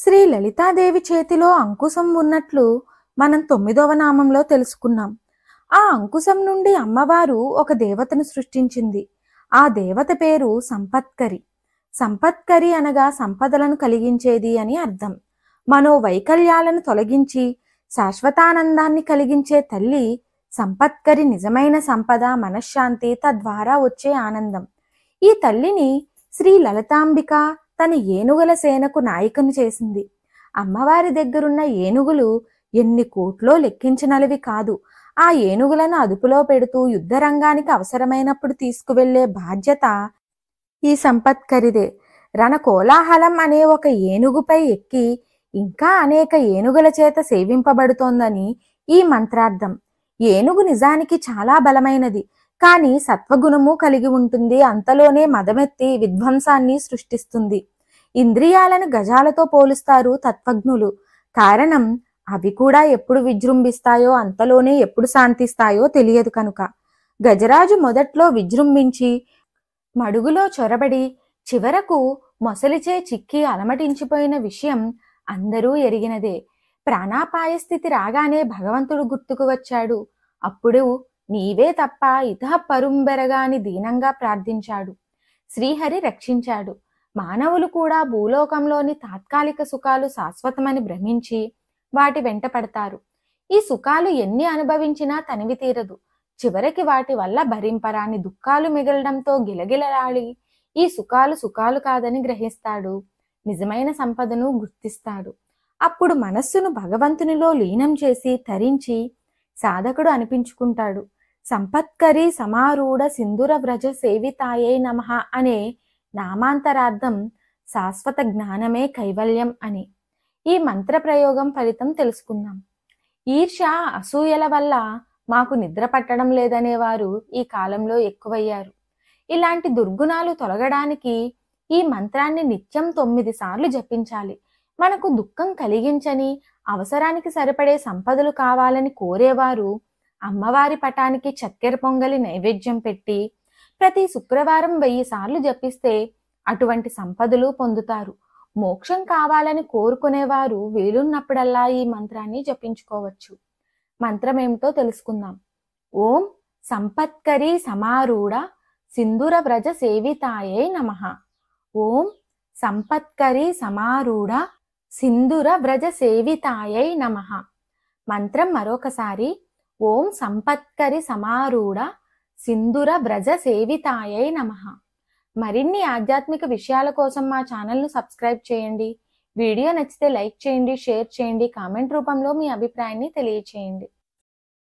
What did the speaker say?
శ్రీ లలితాదేవి చేతిలో అంకుశం ఉన్నట్లు మనం 9వ నామంలో తెలుసుకున్నాం. ఆ అంకుశం నుండి అమ్మవారు ఒక దేవతను సృష్టించింది. ఆ దేవత పేరు సంపత్కరి. సంపత్కరి అనగా సంపదలను కలిగించేది అని అర్థం. మనోవైకల్యాలను తొలగించి శాశ్వతానందాన్ని కలిగించే తల్లి సంపత్కరి. నిజమైన సంపద మనశ్శాంతి, తద్వారా వచ్చే ఆనందం. ఈ తల్లిని శ్రీ లలితాంబిక తన ఏనుగుల సేనకు నాయకను చేసింది. అమ్మవారి దగ్గరున్న ఏనుగులు ఎన్ని కోట్లో లెక్కించనలవి కాదు. ఆ ఏనుగులను అదుపులో పెడుతూ యుద్ధరంగానికి అవసరమైనప్పుడు తీసుకువెళ్లే బాధ్యత ఈ సంపత్కరిదే. రణకోలాహలం అనే ఒక ఏనుగుపై ఎక్కి ఇంకా అనేక ఏనుగుల చేత సేవింపబడుతోందని ఈ మంత్రార్థం. ఏనుగు నిజానికి చాలా బలమైనది, కానీ సత్వగుణము కలిగి ఉంటుంది. అంతలోనే మదమెత్తి విధ్వంసాన్ని సృష్టిస్తుంది. ఇంద్రియాలను గజాలతో పోలుస్తారు తత్వజ్ఞులు. కారణం, అవి కూడా ఎప్పుడు విజృంభిస్తాయో అంతలోనే ఎప్పుడు శాంతిస్తాయో తెలియదు కనుక. గజరాజు మొదట్లో విజృంభించి మడుగులో చొరబడి చివరకు మొసలిచే చిక్కి అలమటించిపోయిన విషయం అందరూ ఎరిగినదే. ప్రాణాపాయ స్థితి రాగానే భగవంతుడు గుర్తుకు వచ్చాడు. అప్పుడు నీవే తప్ప ఇతః పరుంబెరగా అని దీనంగా ప్రార్థించాడు. శ్రీహరి రక్షించాడు. మానవులు కూడా భూలోకంలోని తాత్కాలిక సుఖాలు శాశ్వతమని భ్రమించి వాటి వెంట పడతారు. ఈ సుఖాలు ఎన్ని అనుభవించినా తనివి తీరదు. చివరికి వాటి వల్ల భరింపరాని దుఃఖాలు మిగలడంతో గిలగిలలాడి ఈ సుఖాలు సుఖాలు కాదని గ్రహిస్తాడు. నిజమైన సంపదను గుర్తిస్తాడు. అప్పుడు మనస్సును భగవంతునిలో లీనం చేసి తరించి సాధకుడు అనిపించుకుంటాడు. సంపత్కరి సమారూఢ సింధుర వ్రజ సేవితాయై నమః అనే నామాంతరార్థం శాశ్వత జ్ఞానమే కైవల్యం అని. ఈ మంత్ర ప్రయోగం ఫలితం తెలుసుకుందాం. ఈర్ష్య, అసూయల వల్ల మాకు నిద్ర పట్టడం లేదనేవారు ఈ కాలంలో ఎక్కువయ్యారు. ఇలాంటి దుర్గుణాలు తొలగడానికి ఈ మంత్రాన్ని నిత్యం 9 సార్లు జపించాలి. మనకు దుఃఖం కలిగించని, అవసరానికి సరిపడే సంపదలు కావాలని కోరేవారు అమ్మవారి పటానికి చక్కెర పొంగలి నైవేద్యం పెట్టి ప్రతి శుక్రవారం 1000 సార్లు జపిస్తే అటువంటి సంపదలు పొందుతారు. మోక్షం కావాలని కోరుకునేవారు వీలున్నప్పుడల్లా ఈ మంత్రాన్ని జపించుకోవచ్చు. మంత్రం ఏమిటో తెలుసుకుందాం. ఓం సంపత్కరి సమారూఢ సింధుర వ్రజ సేవితాయై నమః. ఓం సంపత్కరి సమారూఢ సింధుర వ్రజ సేవితాయై నమః. మంత్రం మరొకసారి. ఓం సంపత్కరి సమారూఢ సింధుర వ్రజ సేవితాయై నమః. మరిన్ని ఆధ్యాత్మిక విషయాల కోసం మా ఛానల్ను సబ్స్క్రైబ్ చేయండి. వీడియో నచ్చితే లైక్ చేయండి, షేర్ చేయండి, కామెంట్ రూపంలో మీ అభిప్రాయాన్ని తెలియచేయండి.